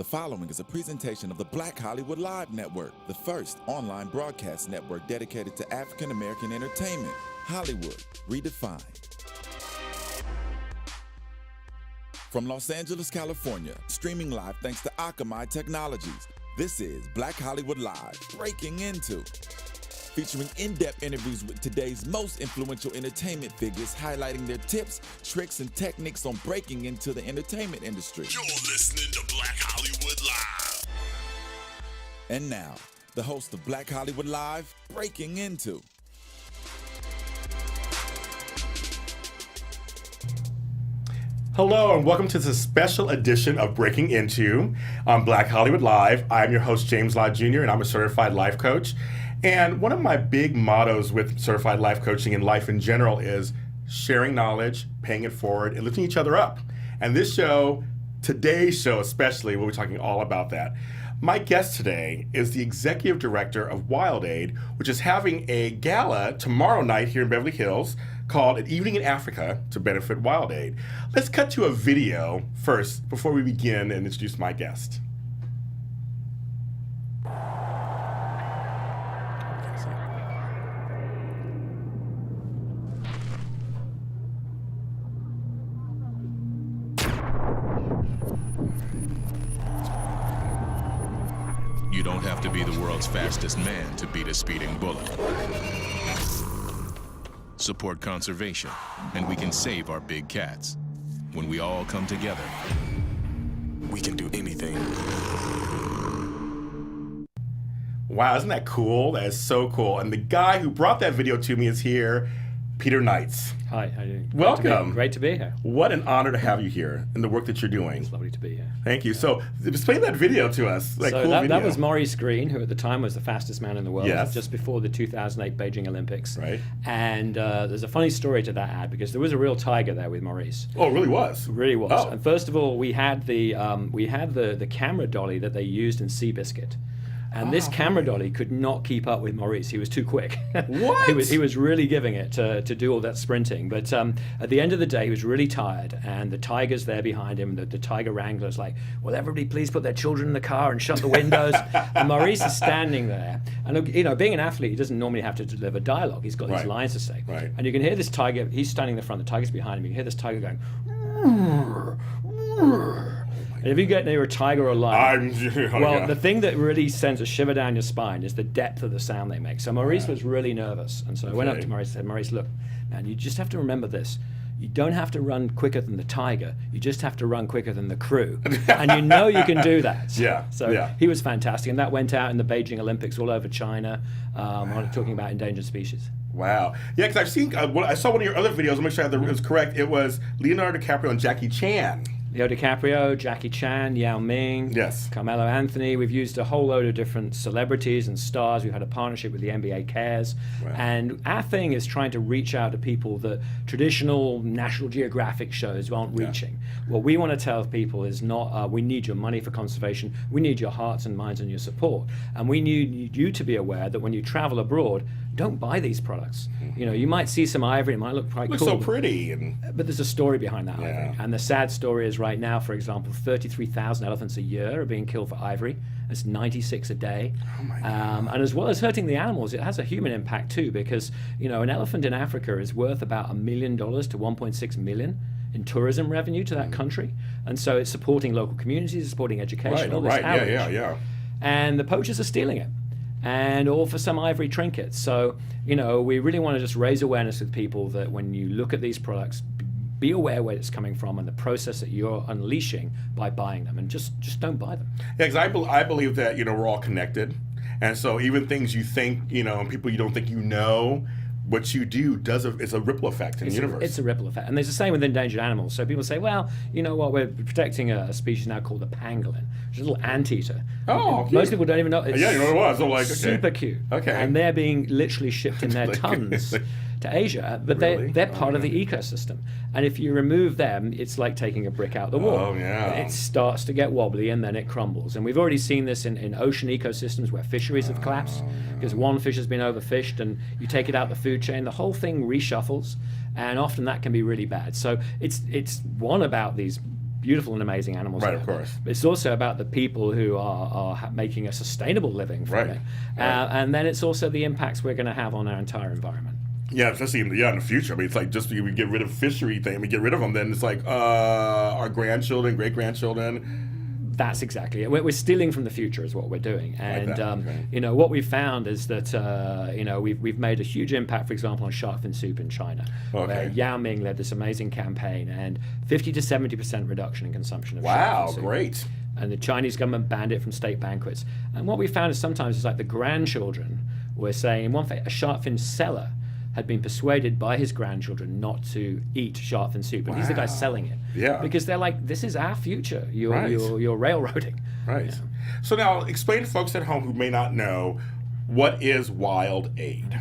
The following is a presentation of the Black Hollywood Live Network, the first online broadcast network dedicated to African American entertainment. Hollywood redefined. From Los Angeles, California, streaming live thanks to Akamai Technologies, this is Black Hollywood Live, Breaking Into, featuring in-depth interviews with today's most influential entertainment figures, highlighting their tips, tricks, and techniques on breaking into the entertainment industry. You're listening to Black Hollywood Live. And now, the host of Black Hollywood Live, Breaking Into. Hello and welcome to this special edition of Breaking Into on Black Hollywood Live. I'm your host, James Law Jr., and I'm a certified life coach. And one of my big mottos with certified life coaching and life in general is sharing knowledge, paying it forward, and lifting each other up. And this show, today's show especially, we'll be talking all about that. My guest today is the executive director of Wild Aid, which is having a gala tomorrow night here in Beverly Hills called An Evening in Africa to benefit Wild Aid. Let's cut to a video first before we begin and introduce my guest. You don't have to be the world's fastest man to beat a speeding bullet. Support conservation, and we can save our big cats. When we all come together, we can do anything. Wow, isn't that cool? That is so cool. And the guy who brought that video to me is here, Peter Knights. Hi, how are you doing? Welcome. Great to be here. What an honor to have you here and the work that you're doing. It's lovely to be here. Thank you. So, explain that video to us. That So cool that video. was Maurice Green, who at the time was the fastest man in the world, Yes. just before the 2008 Beijing Olympics. Right. And there's a funny story to that ad because there was a real tiger there with Maurice. Oh, it really was? It really was. Oh. And first of all, we had the camera dolly that they used in Seabiscuit. And this camera dolly could not keep up with Maurice. He was too quick. What? he was really giving it to do all that sprinting. But at the end of the day, he was really tired. And the tiger's there behind him. The tiger wrangler's like, will everybody please put their children in the car and shut the windows? And Maurice is standing there. And look, you know, being an athlete, he doesn't normally have to deliver dialogue. He's got these Right. lines to say. Right. And you can hear this tiger. He's standing in the front. The tiger's behind him. You can hear this tiger going, "Roar, roar." And if you get near a tiger or a lion, well, the thing that really sends a shiver down your spine is the depth of the sound they make. So Maurice was really nervous. And so I went up to Maurice and said, Maurice, look, man, you just have to remember this. You don't have to run quicker than the tiger. You just have to run quicker than the crew. And you know you can do that. Yeah. So he was fantastic. And that went out in the Beijing Olympics all over China, talking about endangered species. Wow. Yeah, because I've seen, I saw one of your other videos, I'll make sure I have it was correct. It was Leonardo DiCaprio and Jackie Chan. Leo DiCaprio, Jackie Chan, Yao Ming, Yes. Carmelo Anthony. We've used a whole load of different celebrities and stars. We've had a partnership with the NBA Cares. Wow. And our thing is trying to reach out to people that traditional National Geographic shows aren't reaching. What we want to tell people is not, we need your money for conservation. We need your hearts and minds and your support. And we need you to be aware that when you travel abroad, don't buy these products. You know, you might see some ivory, it might look quite Looks cool. so pretty. And But there's a story behind that ivory. And the sad story is right now, for example, 33,000 elephants a year are being killed for ivory. That's 96 a day. Oh my God. And as well as hurting the animals, it has a human impact too, because, you know, an elephant in Africa is worth about $1 million to 1.6 million in tourism revenue to that country. And so it's supporting local communities, it's supporting education, all this outreach. Yeah. And the poachers are stealing it, and all for some ivory trinkets. So, you know, we really want to just raise awareness with people that when you look at these products, be aware where it's coming from and the process that you're unleashing by buying them, and just don't buy them. Yeah, because I believe that, you know, we're all connected. And so even things you think, you know, and people you don't think you know, what you do is a ripple effect in the universe. It's a ripple effect. And there's the same with endangered animals. So people say, well, you know what, we're protecting a species now called the pangolin, which is a little anteater. Oh, cute. Most people don't even know. It's Yeah, you know what it was. I'm like, okay. super cute. Okay. And they're being literally shipped in their tons to Asia, but Really? they're part of the ecosystem. And if you remove them, it's like taking a brick out the wall. Oh, yeah. It starts to get wobbly and then it crumbles. And we've already seen this in ocean ecosystems where fisheries have collapsed because one fish has been overfished, and you take it out the food chain, the whole thing reshuffles, and often that can be really bad. So it's one about these beautiful and amazing animals. Right, of course. But it's also about the people who are making a sustainable living from it. And then it's also the impacts we're going to have on our entire environment. Yeah, especially in the future. I mean, it's like just we get rid of fishery thing, we get rid of them, then it's like our grandchildren, great-grandchildren. That's exactly it. We're stealing from the future is what we're doing. And, okay. What we've found is that, we've made a huge impact, for example, on shark fin soup in China. Okay. Where Yao Ming led this amazing campaign and 50 to 70% reduction in consumption of shark fin soup. Wow, great. And the Chinese government banned it from state banquets. And what we found is sometimes it's like the grandchildren were saying, in one fact, a shark fin seller had been persuaded by his grandchildren not to eat shark fin soup, and he's the guy selling it. Yeah. Because they're like, this is our future. You're railroading. Right. Yeah. So now, explain to folks at home who may not know, what is Wild Aid?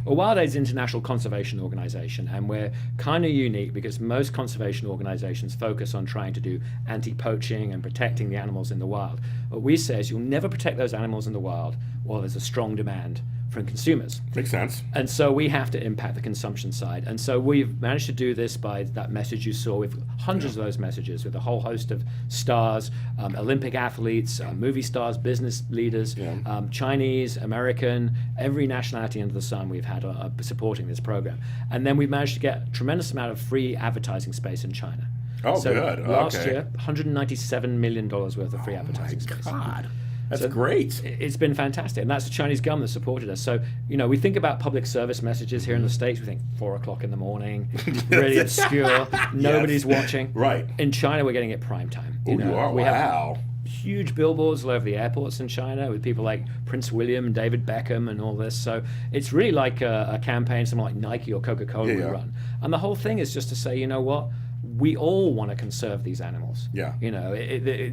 Well, Wild Aid is an international conservation organization, and we're kind of unique because most conservation organizations focus on trying to do anti-poaching and protecting the animals in the wild. What we say is you'll never protect those animals in the wild while there's a strong demand from consumers. Makes sense. And so we have to impact the consumption side. And so we've managed to do this by that message you saw. We've hundreds of those messages with a whole host of stars, Olympic athletes, movie stars, business leaders, Chinese, American, every nationality under the sun we've had supporting this program. And then we've managed to get a tremendous amount of free advertising space in China. Oh, so good. Last year, $197 million worth of free advertising space. God. That's great. It's been fantastic, and that's the Chinese government that supported us. So, we think about public service messages here in the States. We think 4 o'clock in the morning, really obscure, nobody's watching. Right. In China, we're getting it prime time. We have huge billboards all over the airports in China with people like Prince William and David Beckham and all this. So it's really like a campaign, something like Nike or Coca-Cola would run. And the whole thing is just to say, you know what? We all want to conserve these animals. Yeah.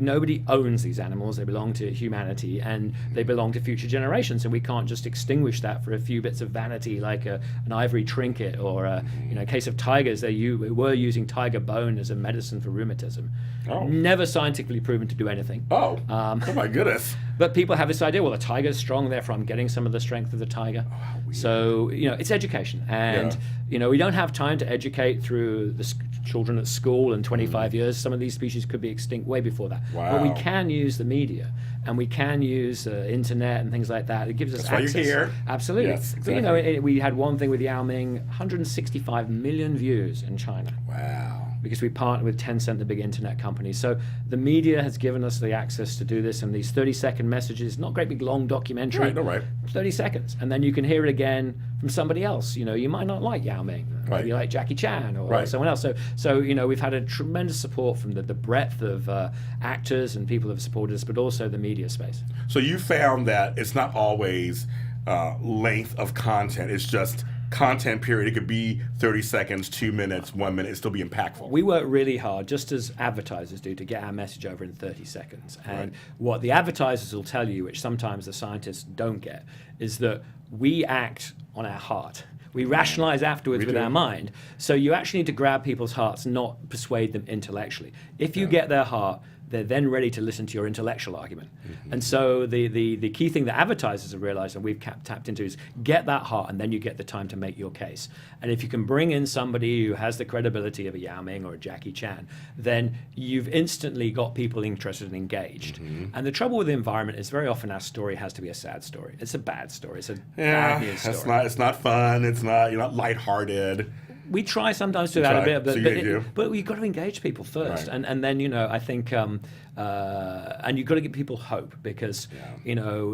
Nobody owns these animals. They belong to humanity, and they belong to future generations. And we can't just extinguish that for a few bits of vanity, like an ivory trinket, or in a case of tigers, they were using tiger bone as a medicine for rheumatism. Oh. Never scientifically proven to do anything. Oh. Oh my goodness. But people have this idea, well, the tiger's strong, therefore I'm getting some of the strength of the tiger. Oh, how weird. So, it's education. And, we don't have time to educate through the children at school in 25 years. Some of these species could be extinct way before that. Wow. But we can use the media, and we can use internet and things like that. It gives us access. That's why you're here. Absolutely. Yes, exactly. But, we had one thing with Yao Ming, 165 million views in China. Wow. Because we partner with Tencent, the big internet company. So the media has given us the access to do this, and these 30-second messages, not great big long documentary, right. 30 seconds. And then you can hear it again from somebody else. You might not like Yao Ming. Right. You like Jackie Chan or someone else. So we've had a tremendous support from the breadth of actors and people who have supported us, but also the media space. So you found that it's not always length of content. It's just content period. It could be 30 seconds, 2 minutes, 1 minute, it still be impactful. We work really hard, just as advertisers do, to get our message over in 30 seconds. And what the advertisers will tell you, which sometimes the scientists don't get, is that we act on our heart. We rationalize afterwards with our mind. So you actually need to grab people's hearts, not persuade them intellectually. If you get their heart, they're then ready to listen to your intellectual argument. And so the key thing that advertisers have realized, and we've tapped into, is get that heart, and then you get the time to make your case. And if you can bring in somebody who has the credibility of a Yao Ming or a Jackie Chan, then you've instantly got people interested and engaged. And the trouble with the environment is very often our story has to be a sad story. It's a bad story. It's a bad news story. It's not fun. It's not, you're not lighthearted. We try sometimes to do that a bit, but you've got to engage people first, Right. and then I think and you've got to give people hope, because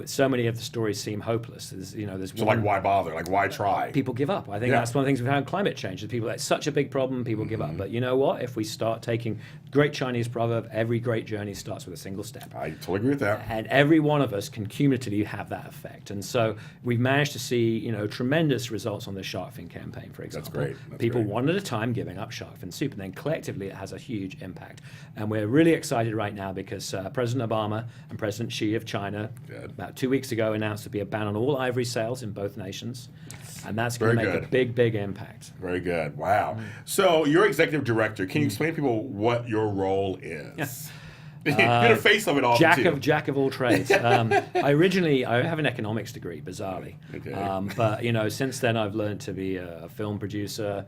so many of the stories seem hopeless. There's So like, why bother? Like, why try? People give up. I think that's one of the things we've had in climate change. That people, it's such a big problem, people give up. But you know what? If we start taking great Chinese proverb, every great journey starts with a single step. I totally agree with that. And every one of us can cumulatively have that effect. And so we've managed to see, tremendous results on the shark fin campaign, for example. That's great. People one at a time giving up shark fin soup, and then collectively it has a huge impact. And we're really excited right now because President Obama and President Xi of China about 2 weeks ago announced there'd be a ban on all ivory sales in both nations. And that's going to make a big, big impact. Very good. Wow. So you're executive director. Can you explain to people what your role is? Yeah. You're the face of it all. Jack of all trades. I have an economics degree, bizarrely. Okay. But since then I've learned to be a film producer,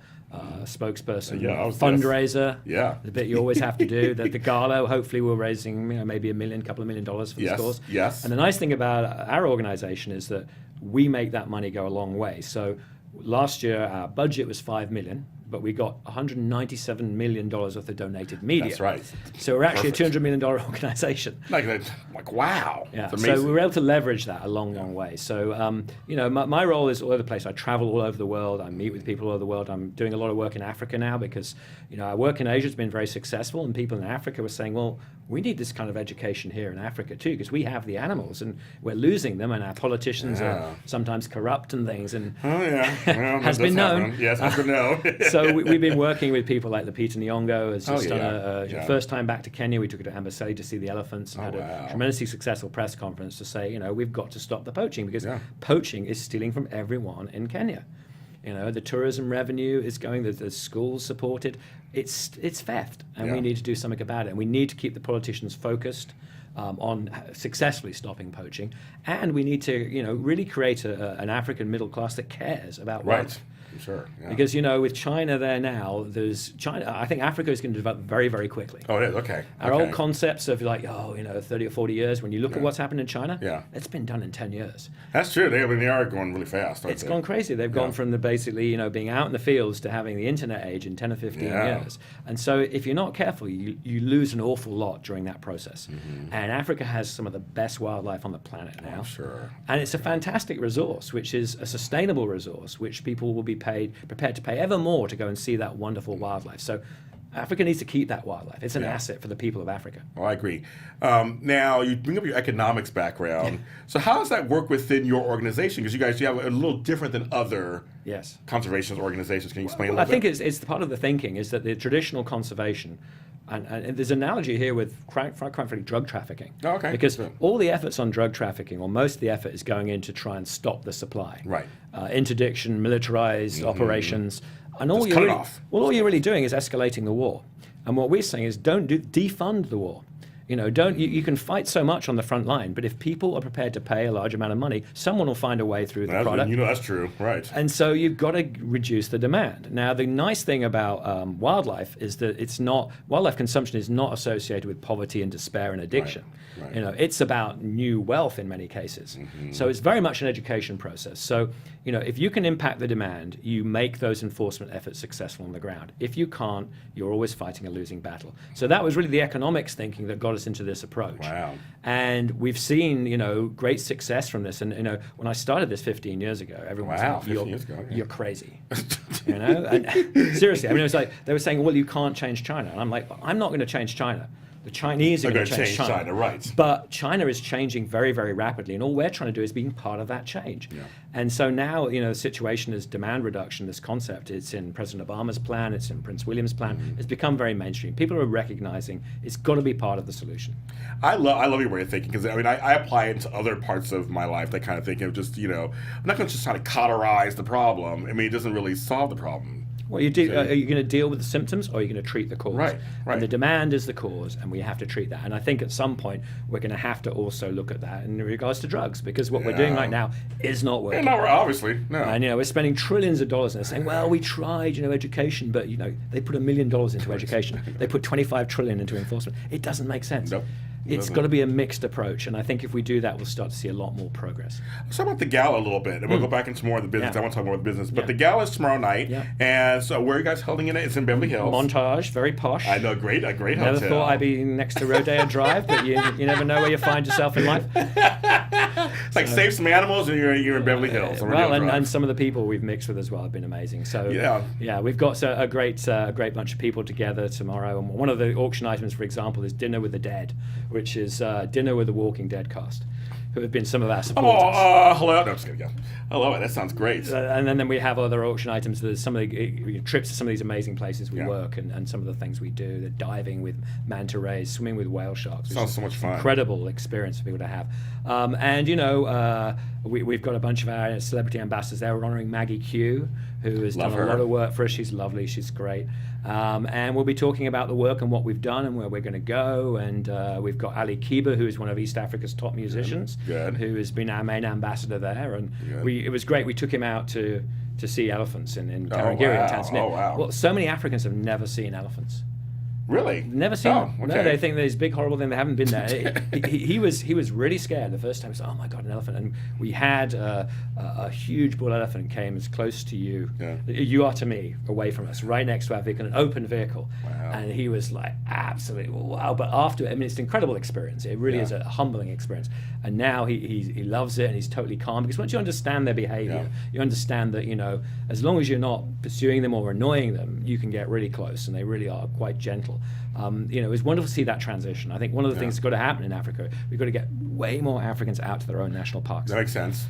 spokesperson, fundraiser. The bit you always have to do. The gala. Hopefully we're raising maybe couple of $1 million for the cause. Yes. And the nice thing about our organization is that we make that money go a long way. So last year our budget was $5 million. But we got $197 million worth of donated media. That's right. So we're actually a $200 million organization. Like wow. Yeah. It's So amazing. we were able to leverage that a long way. So, my role is all over the place. I travel all over the world. I meet with people all over the world. I'm doing a lot of work in Africa now because, our work in Asia has been very successful. And people in Africa were saying, well, we need this kind of education here in Africa too because we have the animals and we're losing them and our politicians are sometimes corrupt and things. And has been known. Yes, has been known. So we've been working with people like Lupita Nyong'o has just done a first time back to Kenya. We took her to Amboseli to see the elephants and had a tremendously successful press conference to say, we've got to stop the poaching because poaching is stealing from everyone in Kenya. The tourism revenue is going, the schools supported. It's theft, and we need to do something about it. And we need to keep the politicians focused on successfully stopping poaching, and we need to, really create an African middle class that cares about wealth. Sure. Yeah. Because with China there now, I think Africa is going to develop very, very quickly. Oh, it is. Okay. Our old concepts of 30 or 40 years. When you look at what's happened in China, it's been done in 10 years. That's true. They are going really fast. It's gone crazy. They've gone from basically being out in the fields to having the internet age in 10 or 15 years. And so if you're not careful, you lose an awful lot during that process. Mm-hmm. And Africa has some of the best wildlife on the planet now. Sure. And it's a fantastic resource, which is a sustainable resource, which people will be prepared to pay ever more to go and see that wonderful wildlife. So Africa needs to keep that wildlife. It's an asset for the people of Africa. Well, I agree. Now, you bring up your economics background. So how does that work within your organization? Because you have a little different than other conservation organizations. Can you explain a little bit? I think it's part of the thinking is that the traditional conservation, and there's an analogy here with, quite frankly, drug trafficking. Oh, okay. Because all the efforts on drug trafficking, or most of the effort, is going in to try and stop the supply. Right. Interdiction, militarized operations. And all you're really doing is escalating the war. And what we're saying is defund the war. You can fight so much on the front line, but if people are prepared to pay a large amount of money, someone will find a way through the product. That's true, right. And so you've got to reduce the demand. Now, the nice thing about wildlife is that wildlife consumption is not associated with poverty and despair and addiction. Right. It's about new wealth in many cases. Mm-hmm. So it's very much an education process. So, if you can impact the demand, you make those enforcement efforts successful on the ground. If you can't, you're always fighting a losing battle. So that was really the economics thinking that got us into this approach. Wow. And we've seen, great success from this. And, when I started this 15 years ago, everyone was like, you're crazy. And seriously, it was like, they were saying, well, you can't change China. And I'm like, I'm not going to change China. The Chinese are going to change China. Right. But China is changing very, very rapidly, and all we're trying to do is being part of that change. Yeah. And so now, the situation is demand reduction, this concept. It's in President Obama's plan, it's in Prince William's plan. Mm-hmm. It's become very mainstream. People are recognizing it's got to be part of the solution. I love your way of thinking, because I apply it to other parts of my life, that kind of thing of just, I'm not going to just try to cauterize the problem. It doesn't really solve the problem. Well, are you going to deal with the symptoms, or are you going to treat the cause? Right. And the demand is the cause, and we have to treat that. And I think at some point we're going to have to also look at that in regards to drugs, because what we're doing right now is not working. No, obviously, no. And we're spending trillions of dollars, and they're saying, well, we tried, education, but they put $1 million into education. They put $25 trillion into enforcement. It doesn't make sense. Nope. It's got to be a mixed approach, and I think if we do that, we'll start to see a lot more progress. Let's talk about the gala a little bit, and we'll go back into more of the business. I want to talk more about the business, but the gala is tomorrow night, and so where are you guys holding it? It's in Beverly Hills. Montage, very posh. I know, a great hotel. Never thought I'd be next to Rodeo Drive, but you never know where you find yourself in life. It's like save some animals, and you're in Beverly Hills. And some of the people we've mixed with as well have been amazing. So we've got a great bunch of people together tomorrow. And one of the auction items, for example, is Dinner with the Dead, which is Dinner with the Walking Dead cast, who have been some of our supporters. Hello. No, I'm just kidding. Yeah. I love it. That sounds great. And then we have other auction items. There's some of the trips to some of these amazing places we work, and some of the things we do. The diving with manta rays, swimming with whale sharks. Sounds so much fun. Incredible experience for people to have. We've got a bunch of our celebrity ambassadors there. We're honoring Maggie Q, who has Love done her. a lot of work for us. She's lovely. She's great. And we'll be talking about the work and what we've done and where we're going to go. And we've got Ali Kiba, who is one of East Africa's top musicians, Good. who has been our main ambassador there. And it was great. We took him out to see elephants in Tarangire in Tanzania. Oh, wow. Well, so many Africans have never seen elephants. Really? Never seen them. Okay. No, they think there's big horrible thing. They haven't been there. he was really scared the first time. He said, "Oh my God, an elephant!" And we had a huge bull elephant came as close to you, you are to me, away from us, right next to our vehicle, an open vehicle. Wow. And he was like, absolutely wow. But after, I mean, it's an incredible experience. It really is a humbling experience. And now he loves it, and he's totally calm, because once you understand their behavior, you understand that, you know, as long as you're not pursuing them or annoying them, you can get really close, and they really are quite gentle. You know, it was wonderful to see that transition. I think one of the things that's got to happen in Africa, we've got to get way more Africans out to their own national parks. That makes sense.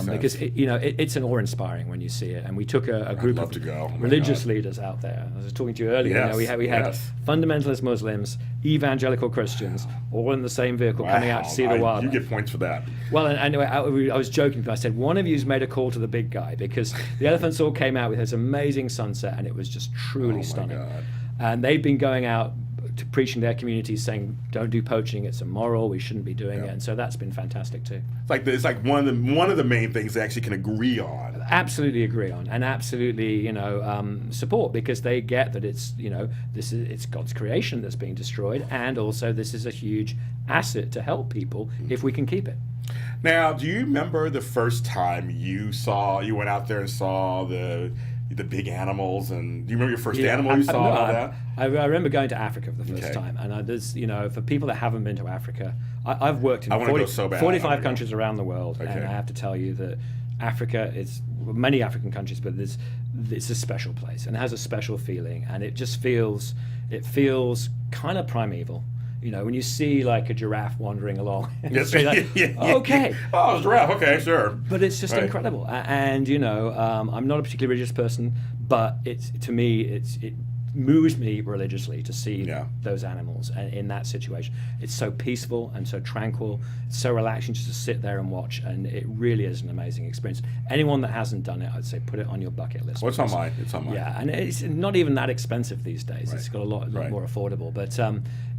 Because it's an awe-inspiring when you see it. And we took a group of religious leaders out there. I was talking to you earlier. Yes. You know, we had fundamentalist Muslims, evangelical Christians, all in the same vehicle coming out to see the wild. You get points for that. Well, and anyway, I was joking. I said, one of you's made a call to the big guy, because the elephants all came out with this amazing sunset, and it was just truly stunning. God. And they've been going out to preaching their communities, saying, don't do poaching, it's immoral, we shouldn't be doing it. And so that's been fantastic too. It's like one of the main things they actually can agree on. Absolutely agree on, and absolutely, you know, support, because they get that it's, you know, it's God's creation that's being destroyed, and also this is a huge asset to help people if we can keep it. Now, do you remember the first time you went out there and saw the big animals, and do you remember your first animal you saw and all that? I remember going to Africa for the first time, and there's, you know, for people that haven't been to Africa, I've worked in 45 countries around the world, and I have to tell you that Africa is many African countries, but it's a special place, and it has a special feeling, and it just feels kind of primeval. You know, when you see like a giraffe wandering along, Yes. like, okay. Oh, it's a giraffe. Okay, sure. But it's just incredible. And, you know, I'm not a particularly religious person, but to me, it moves me religiously to see those animals in that situation. It's so peaceful and so tranquil. It's so relaxing just to sit there and watch, and it really is an amazing experience. Anyone that hasn't done it, I'd say put it on your bucket list. Well, it's on mine. It's on mine. Yeah, and it's not even that expensive these days. It's got a lot more affordable, but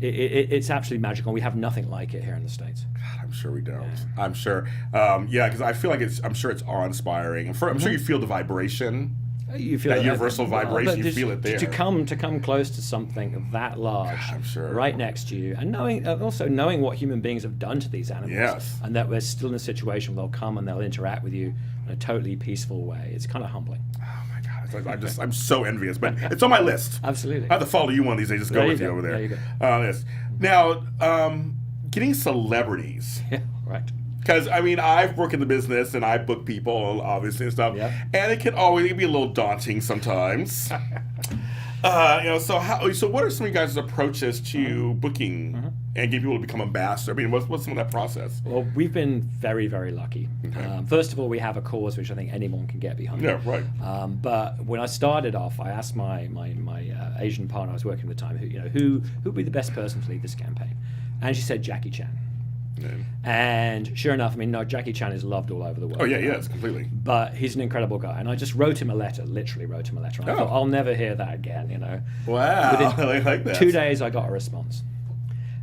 it's absolutely magical. We have nothing like it here in the States. God, I'm sure we don't. Yeah. I'm sure. Because I feel like I'm sure it's awe-inspiring. I'm sure you feel the vibration. You feel that universal vibration. You feel it there. To come close to something that large, I'm sure, right next to you, and knowing what human beings have done to these animals, and that we're still in a situation where they'll come and they'll interact with you in a totally peaceful way. It's kind of humbling. Oh my God, I'm so envious, but it's on my list. Absolutely. I have to follow you one of these days. Just go with you over there. There you go. Yes. Now, getting celebrities. Yeah. Right. Because, I mean, I've worked in the business and I book people, obviously, and stuff. Yep. And it can be a little daunting sometimes. So what are some of you guys' approaches to booking and getting people to become ambassadors? I mean, what's some of that process? Well, we've been very, very lucky. Okay. First of all, we have a cause which I think anyone can get behind. Yeah, right. But when I started off, I asked my Asian partner I was working at the time, who would be the best person to lead this campaign? And she said Jackie Chan. Yeah. And sure enough, I mean, no, Jackie Chan is loved all over the world. Oh, yeah, yes, completely. But he's an incredible guy. And I just wrote him a letter, literally wrote him a letter. And I thought, I'll never hear that again, you know. Wow, I like that. 2 days, I got a response.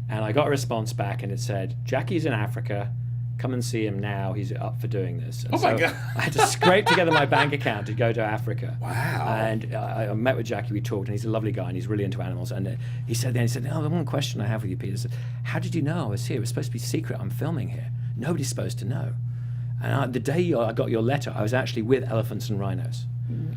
And I got a response back, and it said, Jackie's in Africa. Come and see him now. He's up for doing this. And my God. I had to scrape together my bank account to go to Africa. Wow. And I met with Jackie. We talked, and he's a lovely guy, and he's really into animals. And he said, oh, the one question I have with you, Peter, said, how did you know I was here? It was supposed to be secret. I'm filming here. Nobody's supposed to know. And the day I got your letter, I was actually with elephants and rhinos. And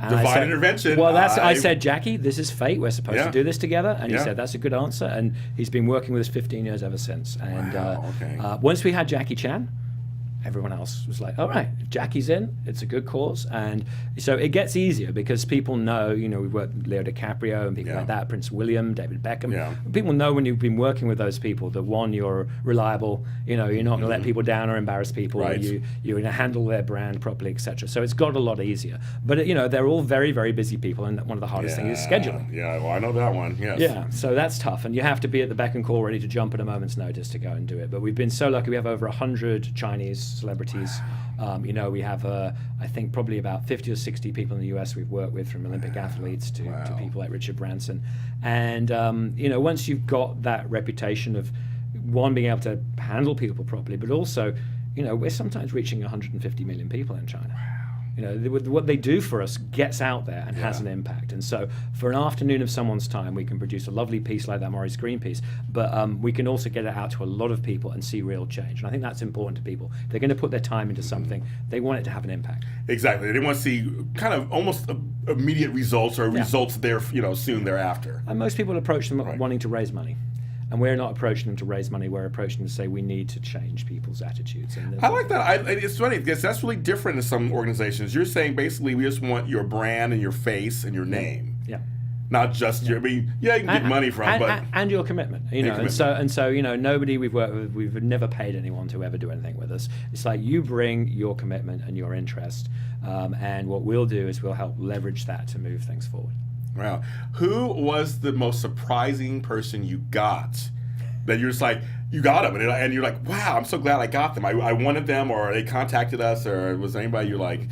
Divine intervention. Well, I said, Jackie, this is fate. We're supposed to do this together. And he said, that's a good answer. And he's been working with us 15 years ever since. And once we had Jackie Chan, everyone else was like, all right, Jackie's in. It's a good cause. And so it gets easier because people know, we've worked with Leo DiCaprio and people like that, Prince William, David Beckham. Yeah. People know when you've been working with those people that, one, you're reliable, you're not going to let people down or embarrass people. Right. You're going to handle their brand properly, etc. So it's got a lot easier. But, they're all very, very busy people. And one of the hardest things is scheduling. Yeah, well, I know that one, yes. Yeah, so that's tough. And you have to be at the beck and call ready to jump at a moment's notice to go and do it. But we've been so lucky. We have over 100 Chinese celebrities. We have, I think, probably about 50 or 60 people in the US we've worked with, from Olympic athletes to people like Richard Branson. And, once you've got that reputation of, one, being able to handle people properly, but also, we're sometimes reaching 150 million people in China. What they do for us gets out there and has an impact. And so for an afternoon of someone's time, we can produce a lovely piece like that Maurice Green piece, but we can also get it out to a lot of people and see real change. And I think that's important to people. They're going to put their time into something. They want it to have an impact. Exactly. They want to see kind of almost immediate results, or results there, soon thereafter. And most people approach them wanting to raise money. And we're not approaching them to raise money. We're approaching them to say we need to change people's attitudes. And I like that. It's funny because that's really different in some organizations. You're saying basically we just want your brand and your face and your name. Yeah. Not just your. I mean, you can get money from, but and your commitment. And so nobody we've worked with, we've never paid anyone to ever do anything with us. It's like you bring your commitment and your interest, and what we'll do is we'll help leverage that to move things forward. Wow. Who was the most surprising person you got that you're just like, you got them, and you're like, wow, I'm so glad I got them. I wanted them, or they contacted us, or was there anybody you like?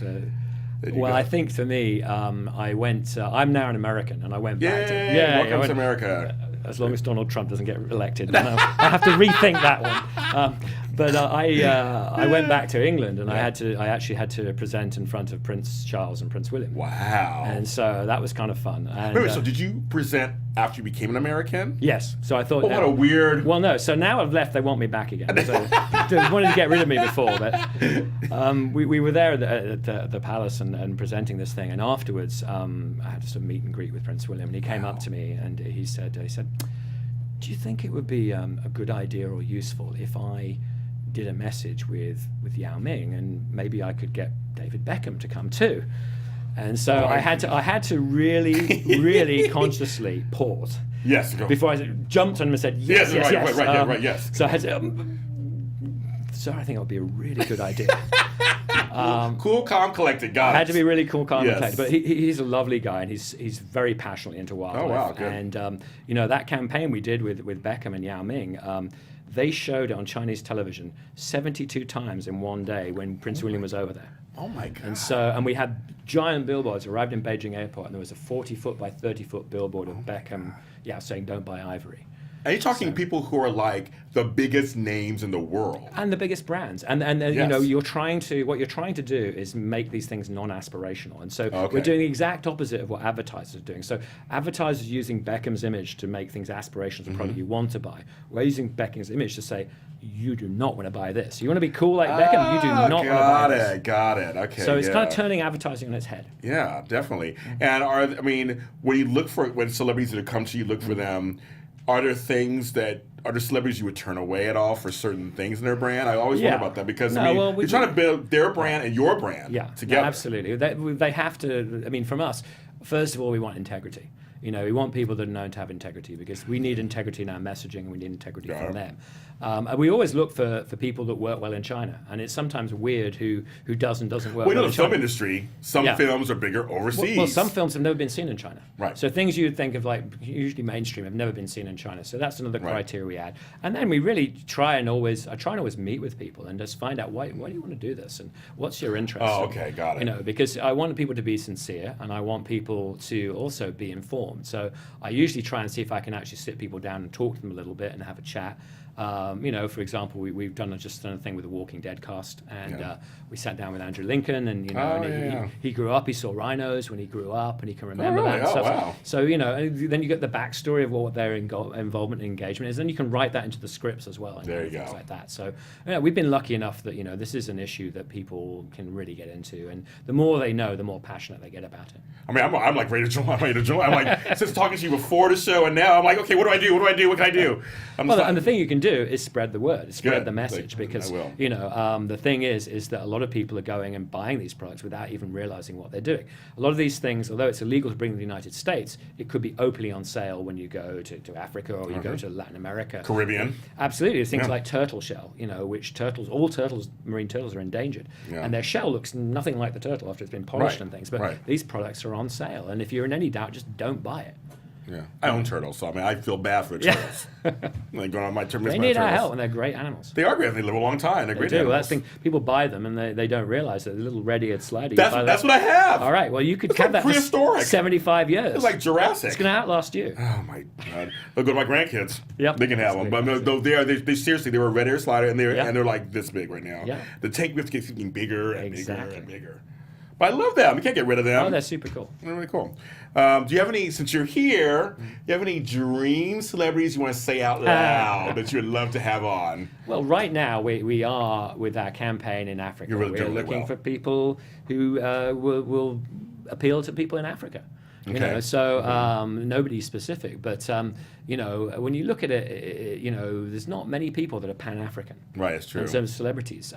I think for me, I went, I'm now an American, and I went back to... Welcome to America. As long as Donald Trump doesn't get elected. I have to rethink that one. But I went back to England, and I actually had to present in front of Prince Charles and Prince William. Wow. And so that was kind of fun. And, wait, so did you present after you became an American? Yes. So I thought... what a weird... Well, no. So now I've left, they want me back again. So they wanted to get rid of me before. But we were there at the palace and presenting this thing. And afterwards, I had just a meet and greet with Prince William. And he came up to me, and he said, do you think it would be a good idea or useful if I did a message with Yao Ming, and maybe I could get David Beckham to come too? And so I had to really, really consciously pause. Yes. Go. Before I jumped on him and said yes. Yes. So I had to. Sir, I think it would be a really good idea. Cool, calm, collected. Got it. Had to be really cool, calm, and collected. But he's a lovely guy, and he's very passionately into wildlife. Oh wow, good. And that campaign we did with Beckham and Yao Ming, they showed it on Chinese television 72 times in one day when Prince William was over there. Oh my God. And we had giant billboards. Arrived in Beijing airport, and there was a 40-foot by 30-foot billboard of Beckham, saying "Don't buy ivory." And you're talking people who are like the biggest names in the world. And the biggest brands. And Yes. what you're trying to do is make these things non-aspirational. And so we're doing the exact opposite of what advertisers are doing. So advertisers using Beckham's image to make things aspirational, the product you want to buy. We're using Beckham's image to say, you do not want to buy this. You want to be cool like Beckham, you do not want to buy this. Got it. Okay. So it's kind of turning advertising on its head. Yeah, definitely. And when you look when celebrities that come to you, look for them, are there celebrities you would turn away at all for certain things in their brand? I always wonder about that because you're trying to build their brand and your brand together. No, absolutely. They have to. From us, first of all, we want integrity. We want people that are known to have integrity, because we need integrity in our messaging, and we need integrity from them. And we always look for people that work well in China, and it's sometimes weird who does and doesn't work well in the China. film industry, some films are bigger overseas. Well, some films have never been seen in China. Right. So things you would think of like usually mainstream have never been seen in China. So that's another criteria we add. And then we really try and always meet with people and just find out why do you want to do this, and what's your interest. Oh, okay, got it. Because I want people to be sincere, and I want people to also be informed. So I usually try and see if I can actually sit people down and talk to them a little bit and have a chat. For example, we've done a thing with the Walking Dead cast, and we sat down with Andrew Lincoln, and he grew up, he saw rhinos when he grew up, and he can remember that and stuff. Wow. So then you get the backstory of what their involvement and engagement is, and you can write that into the scripts as well, and things like that. So we've been lucky enough that this is an issue that people can really get into, and the more they know, the more passionate they get about it. I'm like ready to join. I'm like since talking to you before the show, and now I'm like, okay, what do I do? What can I do? And the thing you can do is spread the word, spread the message, because the thing is that a lot of people are going and buying these products without even realizing what they're doing. A lot of these things, although it's illegal to bring to the United States, it could be openly on sale when you go to Africa, or you go to Latin America, Caribbean. Absolutely, there's things like turtle shell, which all marine turtles are endangered, and their shell looks nothing like the turtle after it's been polished and things. But these products are on sale, and if you're in any doubt, just don't buy it. Yeah, I own turtles, so I mean, I feel bad for the turtles. Like going on my turtles. They need our help, and they're great animals. They are great. They live a long time. They're great Well, animals. that's the thing. People buy them, and they don't realize that the little red-eared slider. That's what I have. All right. Well, you could It's have like that prehistoric. for 75 years. It's like Jurassic. It's going to outlast you. Oh my God! They'll go to my grandkids. Yep. They can have them. But no, they seriously, they were a red air slider, and they're like this big right now. Yeah. The tank we have to get getting bigger and bigger Exactly. and bigger. But I love them. We can't get rid of them. Oh, they're super cool. They're really cool. Do you have any, since you're here, do you have any dream celebrities you want to say out loud that you would love to have on? Well, right now we are with our campaign in Africa. You're really We're doing really looking well. for people who will appeal to people in Africa. You Okay. know, so nobody specific, but you know, when you look at it, you know, there's not many people that are Pan-African. Right, it's true. In terms of celebrities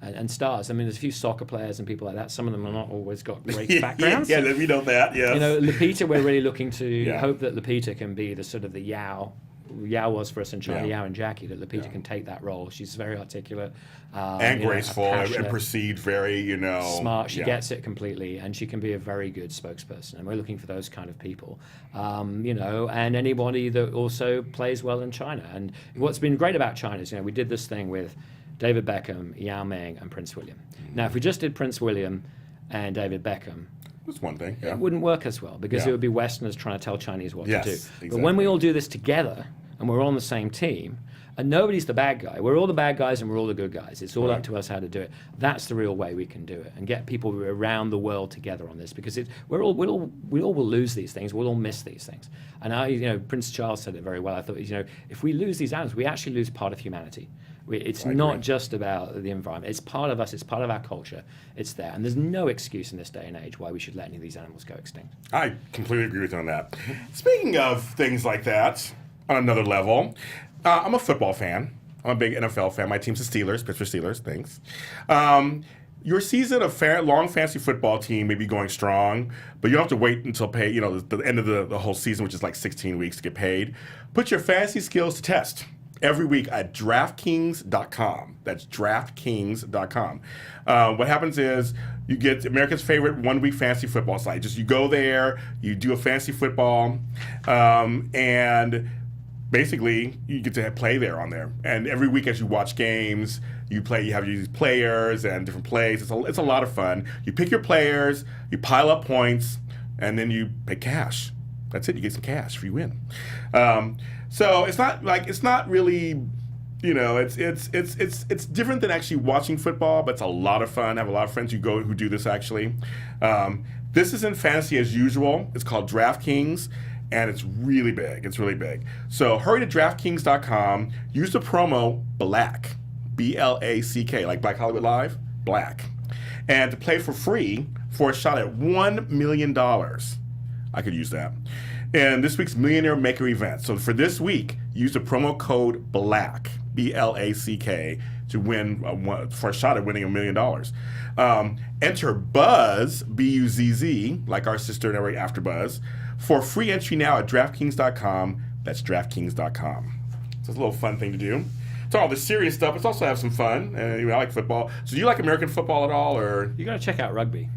and stars. I mean, there's a few soccer players and people like that. Some of them are not always got great backgrounds. Yeah, we know that, yes. You know, Lupita, we're really looking to Yeah. hope that Lupita can be the sort of the Yao was for us in China, Yeah. Yao and Jackie, that Lupita can take that role. She's very articulate. And you know, graceful and passionate, perceived very, you know. smart. She yeah. gets it completely, and she can be a very good spokesperson. And we're looking for those kind of people, you know, and anybody that also plays well in China. And what's been great about China is, you know, we did this thing with David Beckham, Yao Ming, and Prince William. Now, if we just did Prince William and David Beckham, That's one thing, yeah. it wouldn't work as well because Yeah. it would be Westerners trying to tell Chinese what Yes, to do. exactly. But when we all do this together and we're all on the same team, and nobody's the bad guy, we're all the bad guys and we're all the good guys. It's all up to us how to do it. That's the real way we can do it and get people around the world together on this because we all will lose these things. We'll all miss these things. And you know, Prince Charles said it very well. I thought, you know, if we lose these animals, we actually lose part of humanity. It's not just about the environment. It's part of us. It's part of our culture. It's there. And there's no excuse in this day and age why we should let any of these animals go extinct. I completely agree with you on that. Speaking of things like that, on another level, I'm a football fan. I'm a big NFL fan. My team's the Steelers, Pittsburgh Steelers, thanks. Your season of long fantasy football team may be going strong, but you don't have to wait until the end of the whole season, which is like 16 weeks to get paid. Put your fantasy skills to test every week at DraftKings.com. That's DraftKings.com. What happens is you get America's favorite one-week fantasy football site. Just you go there, you do a fantasy football, and basically you get to play there on there. And every week as you watch games, you have these players and different plays. It's a lot of fun. You pick your players, you pile up points, and then you pay cash. That's it. You get some cash if you win. So it's not really, you know, it's different than actually watching football, but it's a lot of fun. I have a lot of friends who do this actually. This is in fantasy as usual. It's called DraftKings, and it's really big. It's really big. So hurry to DraftKings.com. Use the promo BLACK, BLACK, like Black Hollywood Live, BLACK, and to play for free for a shot at $1 million. I could use that. And this week's Millionaire Maker event. So for this week, use the promo code BLACK, BLACK, to win for a shot at winning $1 million. Enter Buzz, B-U-Z-Z, like our sister network AfterBuzz, for free entry now at DraftKings.com. That's DraftKings.com. So it's a little fun thing to do. It's all the serious stuff. It's also have some fun. I like football. So do you like American football at all, or? You got to check out rugby.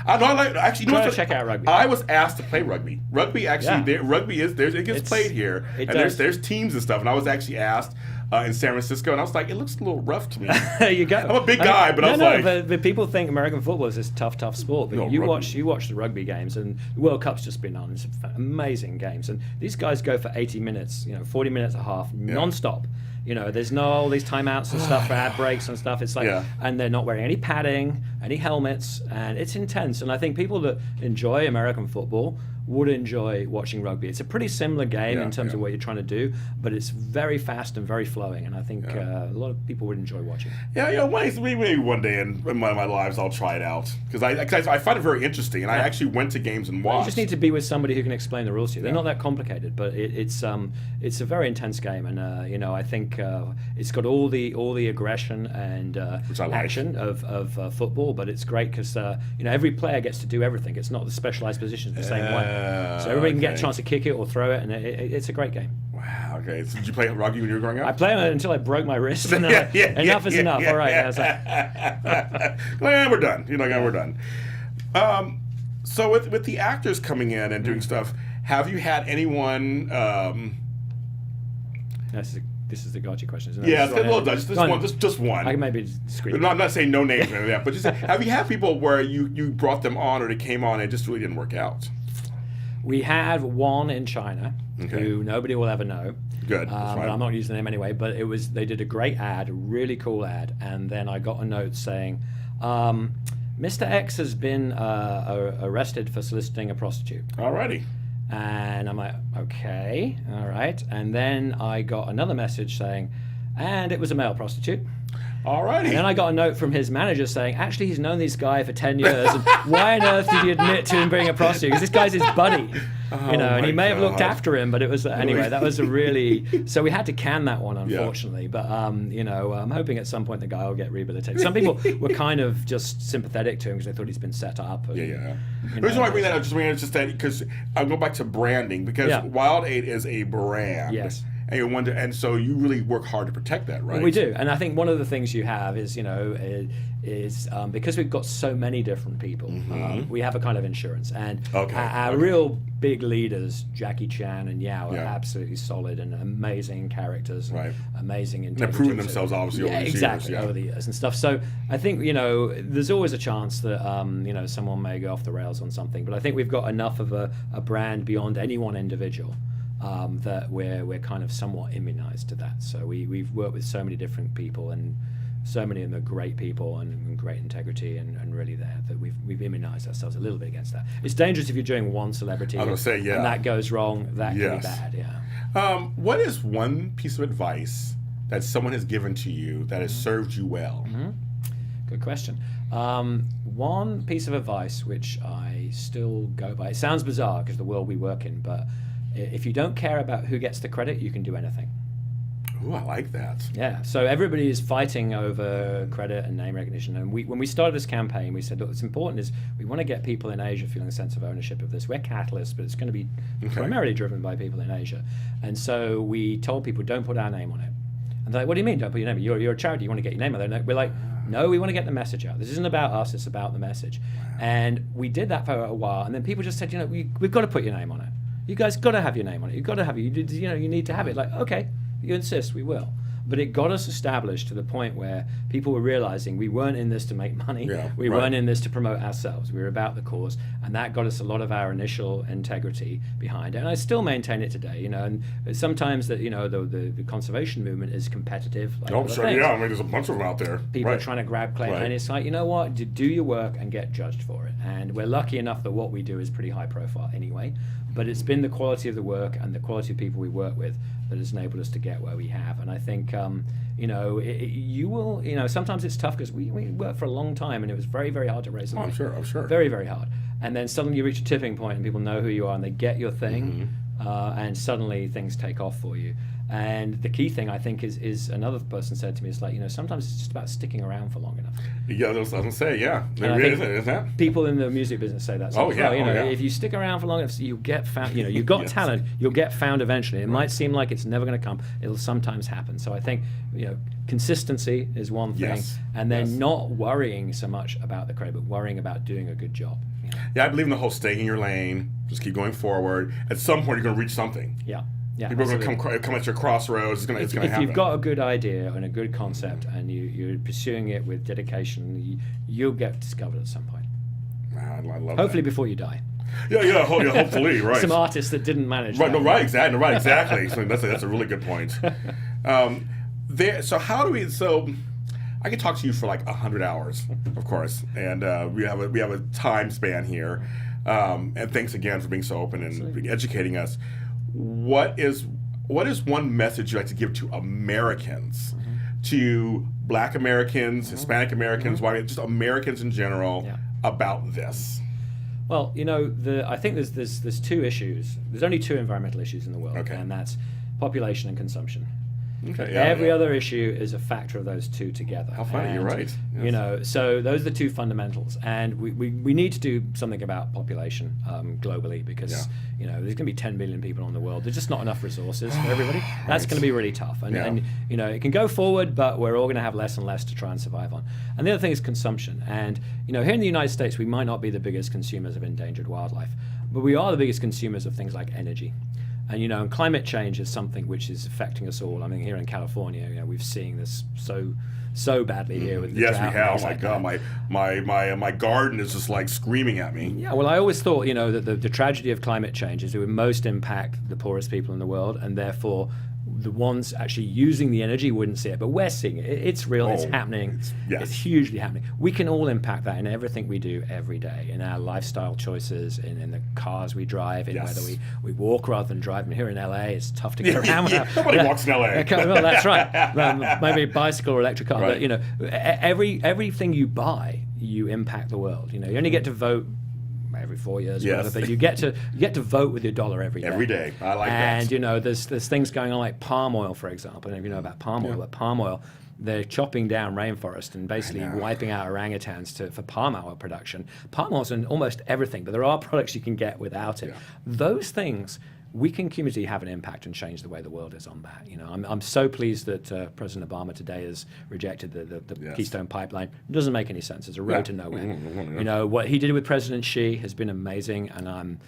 Actually, you know what? Check out rugby. I was asked to play rugby. Rugby actually, rugby it gets played here, and there's teams and stuff. And I was actually asked in San Francisco, and I was like, it looks a little rough to me. There you go. I'm a big guy, but I was like, but people think American football is this tough sport. But you watch the rugby games, and the World Cup's just been on. It's amazing games, and these guys go for 80 minutes, 40 minutes a half, non-stop. You know, there's no all these timeouts and stuff for ad breaks and stuff. It's like, and they're not wearing any padding, any helmets, and it's intense. And I think people that enjoy American football would enjoy watching rugby. It's a pretty similar game in terms of what you're trying to do, but it's very fast and very flowing. And I think a lot of people would enjoy watching. Yeah, maybe one day in my lives I'll try it out because I find it very interesting, and I actually went to games and watched. You just need to be with somebody who can explain the rules to you. They're not that complicated, but it's a very intense game, and I think it's got all the aggression and action of football, but it's great because every player gets to do everything. It's not the specialized positions the same way. So everybody can get a chance to kick it or throw it, and it's a great game. Wow, okay. So did you play rugby when you were growing up? I played it until I broke my wrist. And enough is enough. All right. We're done. We're done. So with the actors coming in and doing stuff, Have you had anyone? This is the gotcha question, isn't it? Yeah, just one. I can maybe discreet. I'm not saying no names or anything like that, but just have you had people where you brought them on or they came on and it just really didn't work out? We had one in China who nobody will ever know. Good. But I'm not using the name anyway. But they did a great ad, a really cool ad, and then I got a note saying, Mr. X has been arrested for soliciting a prostitute. Alrighty. And I'm like, okay, all right. And then I got another message saying, and it was a male prostitute. Alrighty. And then I got a note from his manager saying, actually, he's known this guy for 10 years. And why on earth did he admit to him being a prostitute? Because this guy's his buddy. And he may have looked after him, but it was, anyway, that was a really, so we had to can that one, unfortunately. Yeah. But, I'm hoping at some point the guy will get rehabilitated. Some people were kind of just sympathetic to him because they thought he's been set up. And, The reason why I bring that up is just that because I'll go back to branding because Wild 8 is a brand. Yes. And you wonder, and so you really work hard to protect that, right? We do, and I think one of the things you have is, because we've got so many different people, we have a kind of insurance, and our real big leaders, Jackie Chan and Yao, are absolutely solid and amazing characters, amazing intelligence. And they've proven themselves obviously over the years, over the years and stuff. So I think there's always a chance that someone may go off the rails on something, but I think we've got enough of a brand beyond any one individual. That we're kind of somewhat immunized to that. So we've worked with so many different people, and so many of them are great people and great integrity and really there that we've immunized ourselves a little bit against that. It's dangerous if you're doing one celebrity and that goes wrong. That can be bad. Yeah. What is one piece of advice that someone has given to you that has served you well? Good question. One piece of advice which I still go by. It sounds bizarre because the world we work in, but if you don't care about who gets the credit, you can do anything. Ooh, I like that. Yeah, so everybody is fighting over credit and name recognition. And when we started this campaign, we said, look, what's important is we want to get people in Asia feeling a sense of ownership of this. We're catalysts, but it's going to be primarily driven by people in Asia. And so we told people, don't put our name on it. And they're like, what do you mean, don't put your name? You're a charity, you want to get your name on there. We're like, no, we want to get the message out. This isn't about us, it's about the message. And we did that for a while, and then people just said, we've got to put your name on it. You guys got to have your name on it. You've got to have it. You need to have it. Like, okay, you insist, we will. But it got us established to the point where people were realizing we weren't in this to make money. We weren't in this to promote ourselves. We were about the cause, and that got us a lot of our initial integrity behind it. And I still maintain it today. And sometimes that the conservation movement is competitive. Like sure, yeah. I mean, there's a bunch of them out there. People are trying to grab claim, and it's like, you know what? Do your work and get judged for it. And we're lucky enough that what we do is pretty high profile anyway. But it's been the quality of the work and the quality of people we work with that has enabled us to get where we have. And I think, you will, sometimes it's tough because we worked for a long time and it was very, very hard to raise the money. I'm sure. Very, very hard. And then suddenly you reach a tipping point and people know who you are and they get your thing, and suddenly things take off for you. And the key thing I think is another person said to me, it's like, sometimes it's just about sticking around for long enough. Yeah, I was going to say, yeah. Is that? People in the music business say that. If you stick around for long enough, you get found. You've got talent. You'll get found eventually. It might seem like it's never going to come. It'll sometimes happen. So I think consistency is one thing, and then not worrying so much about the credit, but worrying about doing a good job. Yeah, I believe in the whole staying in your lane. Just keep going forward. At some point, you're going to reach something. Yeah, people are going to come at your crossroads. It's going to happen. If you've got a good idea and a good concept, and you're pursuing it with dedication, you'll get discovered at some point. I love Hopefully that. before you die. Yeah, hopefully, right. Some artists that didn't manage. Right, exactly. So that's a really good point. So how do we? So I could talk to you for like 100 hours, of course, and we have a time span here. And thanks again for being so open and educating us. What is one message you'd like to give to Americans, to Black Americans, Hispanic Americans, white, just Americans in general about this? Well, I think there's two issues. There's only two environmental issues in the world, and that's population and consumption. Okay, Every other issue is a factor of those two together. How funny, you're right. Yes. So those are the two fundamentals, and we need to do something about population globally because there's going to be 10 billion people in the world. There's just not enough resources for everybody. That's going to be really tough, and it can go forward, but we're all going to have less and less to try and survive on. And the other thing is consumption, and here in the United States, we might not be the biggest consumers of endangered wildlife, but we are the biggest consumers of things like energy. And, and climate change is something which is affecting us all. I mean, here in California, we've seen this so badly here with the yes, we drought have. Oh my God, my garden is just like screaming at me. Yeah, well, I always thought, that the tragedy of climate change is it would most impact the poorest people in the world, and therefore the ones actually using the energy wouldn't see it, but we're seeing it. It's real. It's happening. It's hugely happening. We can all impact that in everything we do every day, in our lifestyle choices, in the cars we drive, in whether we walk rather than drive. And here in LA, it's tough to get around. Nobody walks in LA. Well, that's right. Maybe a bicycle or electric car. Right. But everything you buy, you impact the world. You only get to vote every 4 years, or whatever, but you get to vote with your dollar every day. Every day, I like that. And there's things going on like palm oil, for example. I don't know if you know about palm oil, but palm oil, they're chopping down rainforest and basically wiping out orangutans for palm oil production. Palm oil's in almost everything, but there are products you can get without it. Those things, we can cumulatively have an impact and change the way the world is on that. I'm so pleased that President Obama today has rejected the Keystone Pipeline. It doesn't make any sense. It's a road to nowhere. What he did with President Xi has been amazing, and I'm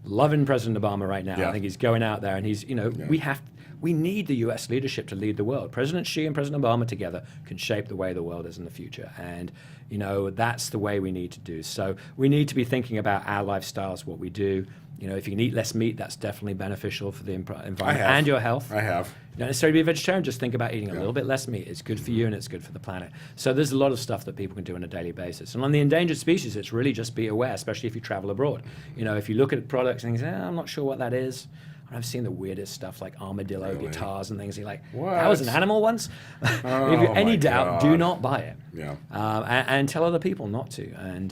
loving President Obama right now. I think he's going out there, and he's, we need the U.S. leadership to lead the world. President Xi and President Obama together can shape the way the world is in the future, and that's the way we need to do. So we need to be thinking about our lifestyles, what we do. If you can eat less meat, that's definitely beneficial for the environment and your health. I have. You don't necessarily be a vegetarian, just think about eating a little bit less meat. It's good for you and it's good for the planet. So there's a lot of stuff that people can do on a daily basis. And on the endangered species, it's really just be aware, especially if you travel abroad. If you look at products and think, I'm not sure what that is. I've seen the weirdest stuff like armadillo guitars and things. You're like, that was an animal once? If you have any doubt, do not buy it. And tell other people not to. And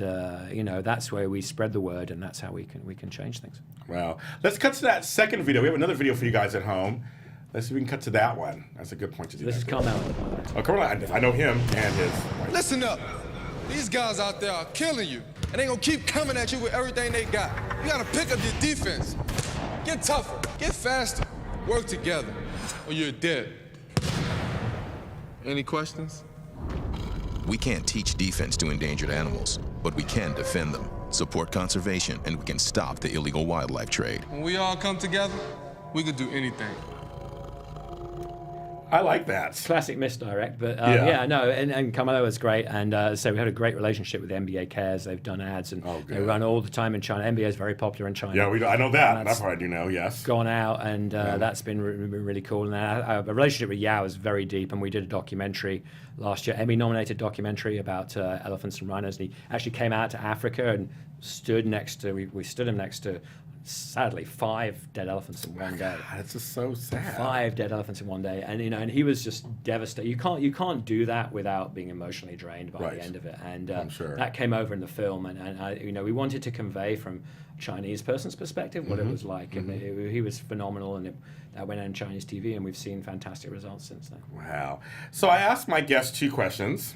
that's where we spread the word, and that's how we can change things. Wow. Let's cut to that second video. We have another video for you guys at home. Let's see if we can cut to that one. That's a good point to do. This is Carmel. Oh, Carmel. I know him and his wife. Listen up. These guys out there are killing you, and they gonna keep coming at you with everything they got. You gotta pick up your defense. Get tougher, get faster, work together, or you're dead. Any questions? We can't teach defense to endangered animals, but we can defend them, support conservation, and we can stop the illegal wildlife trade. When we all come together, we can do anything. I like that. Classic misdirect, but and Carmelo is great. And so we had a great relationship with NBA Cares. They've done ads, and they run all the time in China. NBA is very popular in China. Yeah, I know that. That's what I do know, yes. Gone out, and that's been really cool. And our relationship with Yao is very deep, and we did a documentary last year, Emmy-nominated documentary about elephants and rhinos. And he actually came out to Africa and stood next to, we stood him next to, sadly, 5 dead elephants in one day. God, it's just so sad. 5 dead elephants in one day, and and he was just devastated. You can't do that without being emotionally drained by the end of it. And I'm sure that came over in the film, and we wanted to convey from a Chinese person's perspective what it was like, and he was phenomenal, and that went on Chinese TV, and we've seen fantastic results since then. Wow. So I asked my guests 2 questions.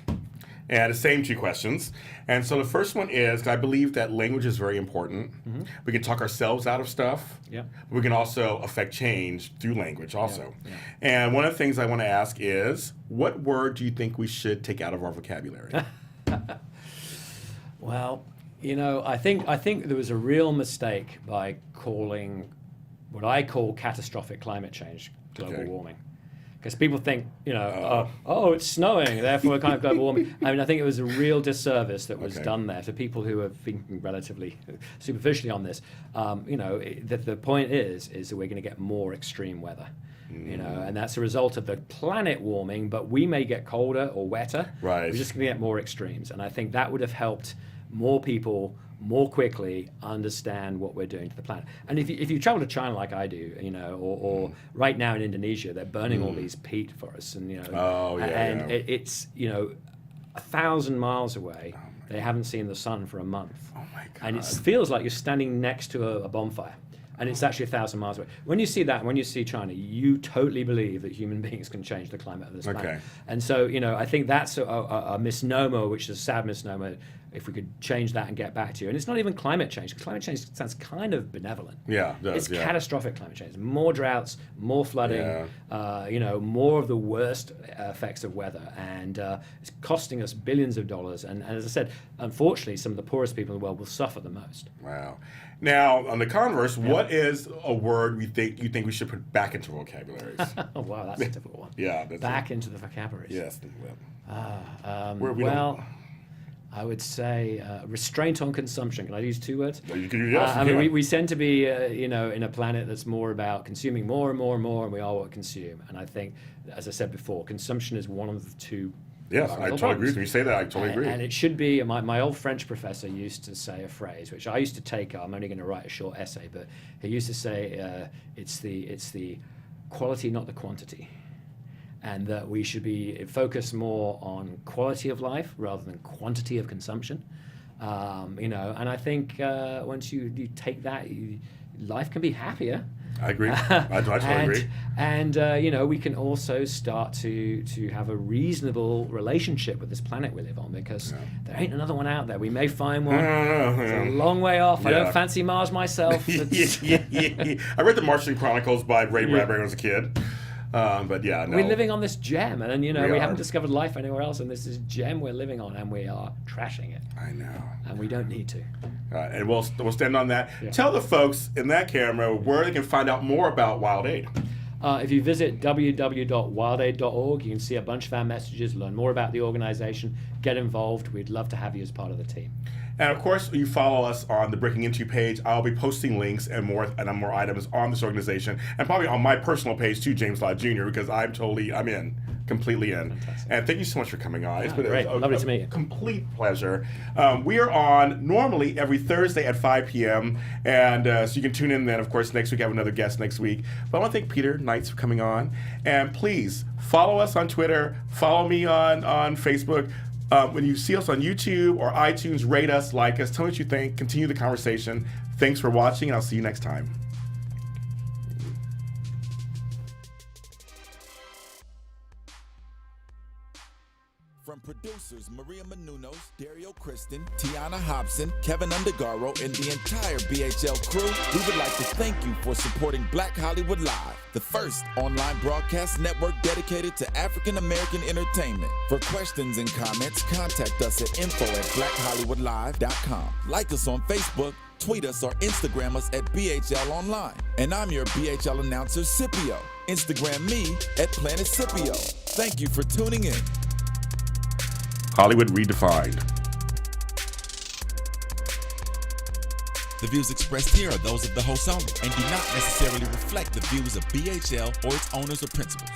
And the same 2 questions. And so the first one is, 'cause I believe that language is very important. We can talk ourselves out of stuff. We can also affect change through language also. And one of the things I want to ask is, what word do you think we should take out of our vocabulary? Well, I think there was a real mistake by calling what I call catastrophic climate change global warming. Because people think, it's snowing, therefore kind of global warming. I mean, I think it was a real disservice that was done there to people who are thinking relatively superficially on this. The point is that we're going to get more extreme weather. And that's a result of the planet warming, but we may get colder or wetter. Right. We're just going to get more extremes. And I think that would have helped more people more quickly understand what we're doing to the planet. And if you travel to China like I do, or right now in Indonesia, they're burning all these peat forests, and it's 1,000 miles away. They haven't seen the sun for a month. Oh my God. And it feels like you're standing next to a bonfire. And it's actually 1,000 miles away. When you see that, when you see China, you totally believe that human beings can change the climate of this planet. And so, I think that's a misnomer, which is a sad misnomer. if we could change that and get back to you. And it's not even climate change, because climate change sounds kind of benevolent. Yeah, it does, it's catastrophic climate change. More droughts, more flooding, more of the worst effects of weather. And it's costing us billions of dollars. And as I said, unfortunately, some of the poorest people in the world will suffer the most. Wow. Now, on the converse, what is a word you think we should put back into vocabularies? Oh, wow, that's a difficult one. Yeah. Back into the vocabularies. Yes. I would say restraint on consumption. Can I use 2 words? Well, you can, yes, we tend to be, in a planet that's more about consuming more and more and more, and we are what we consume. And I think, as I said before, consumption is one of the 2. Yes, I totally agree. When you say that, I totally agree. And it should be, my old French professor used to say a phrase, which I used to take, I'm only going to write a short essay, but he used to say, it's the quality, not the quantity. And that we should be focused more on quality of life rather than quantity of consumption. And I think once you take that, life can be happier. I agree. I totally agree. And we can also start to have a reasonable relationship with this planet we live on, because there ain't another one out there. We may find one. It's a long way off. Yeah. I don't fancy Mars myself. I read the Martian Chronicles by Ray Bradbury when I was a kid. But yeah, no. We're living on this gem, and we haven't discovered life anywhere else, and this is gem we're living on, and we are trashing it. I know. And we don't need to. And we'll stand on that. Yeah. Tell the folks in that camera where they can find out more about Wild Aid. If you visit www.wildaid.org, you can see a bunch of our messages, learn more about the organization, get involved. We'd love to have you as part of the team. And of course, you follow us on the Breaking Into page. I'll be posting links and more items on this organization, and probably on my personal page too, James Lott Jr., because I'm completely in. Fantastic. And thank you so much for coming on. It's been great. Lovely to meet you. Complete pleasure. We are on normally every Thursday at 5 p.m. And so you can tune in then. Of course, next week I have another guest next week. But I want to thank Peter Knights for coming on. And please follow us on Twitter. Follow me on Facebook. When you see us on YouTube or iTunes, rate us, like us, tell me what you think, continue the conversation. Thanks for watching, and I'll see you next time. From producers Maria Menounos, Dario Kristen, Tiana Hobson, Kevin Undergaro, and the entire BHL crew, we would like to thank you for supporting Black Hollywood Live, the first online broadcast network dedicated to African American entertainment. For questions and comments, contact us at info@blackhollywoodlive.com. Like us on Facebook, tweet us, or Instagram us at BHL Online. And I'm your BHL announcer, Scipio. Instagram me at Planet Scipio. Thank you for tuning in. Hollywood Redefined. The views expressed here are those of the host only and do not necessarily reflect the views of BHL or its owners or principals.